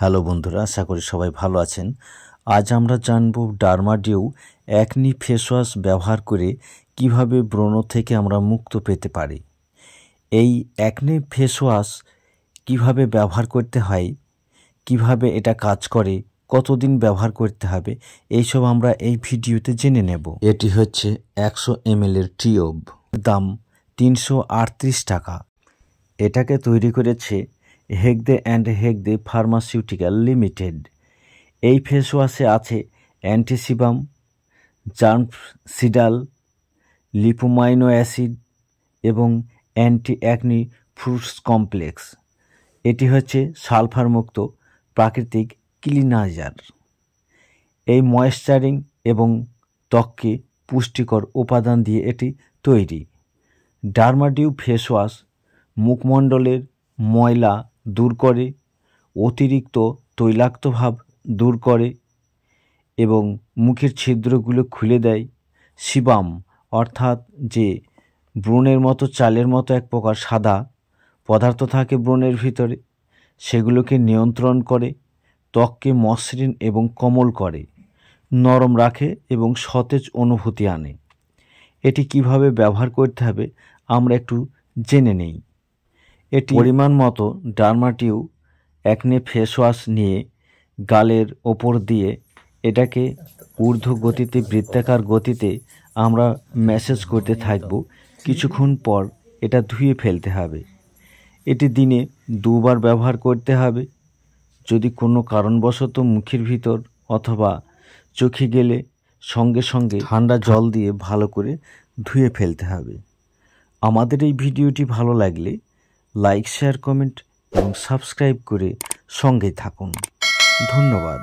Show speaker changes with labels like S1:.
S1: Hello বন্ধুরা, আশা করি সবাই ভালো আছেন। আজ আমরা জানব ডার্মাডিউ অ্যাকনি ফেস ওয়াশ ব্যবহার করে কিভাবে ব্রণ থেকে আমরা মুক্ত পেতে পারি। এই অ্যাকনি ফেস ওয়াশ কীভাবে ব্যবহার করতে হয়, কিভাবে এটা কাজ করে, কতদিন ব্যবহার করতে হবে, এইসব আমরা এই ভিডিওতে জেনে নেব। এটি হচ্ছে 100 ml এর টিউব, দাম 338 টাকা। এটাকে তৈরি করেছে Hegde and Hegde pharmaceutical limited. এই ফেস ওয়াশে আছে অ্যান্টিসিবাম, জার্মসিডাল, লিপোমাইনো অ্যাসিড এবং অ্যান্টি অ্যাকনি ফ্রুটস কমপ্লেক্স। এটি হচ্ছে সালফারমুক্ত প্রাকৃতিক ক্লিনাজার। এই ময়েশ্চারিং এবং ত্বককে পুষ্টিকর উপাদান দিয়ে এটি তৈরি। ডার্মাডিউ ফেস ওয়াশ মুখমণ্ডলের ময়লা দূর করে, অতিরিক্ত তৈলাক্ত ভাব দূর করে এবং মুখের ছিদ্রগুলো খুলে দেয়। সিবাম অর্থাৎ যে ব্রণের মতো চালের মতো এক প্রকার সাদা পদার্থ থাকে ব্রণের ভিতরে, সেগুলোকে নিয়ন্ত্রণ করে, ত্বককে মসৃণ এবং কোমল করে, নরম রাখে এবং সতেজ অনুভূতি আনে। এটি কিভাবে ব্যবহার করতে হবে আমরা একটু জেনে নেই। এটি পরিমাণ মতো ডার্মাডিউ অ্যাকনে ফেস ওয়াশ নিয়ে গালের ওপর দিয়ে এটাকে ঊর্ধ্ব গতিতে, বৃত্তাকার গতিতে আমরা ম্যাসেজ করতে থাকব। কিছুক্ষণ পর এটা ধুয়ে ফেলতে হবে। এটি দিনে 2 বার ব্যবহার করতে হবে। যদি কোনো কারণবশত মুখের ভিতর অথবা চোখে গেলে সঙ্গে সঙ্গে ঠান্ডা জল দিয়ে ভালো করে ধুয়ে ফেলতে হবে। আমাদের এই ভিডিওটি ভালো লাগলে লাইক, শেয়ার, কমেন্ট এবং সাবস্ক্রাইব করে সঙ্গেই থাকুন। ধন্যবাদ।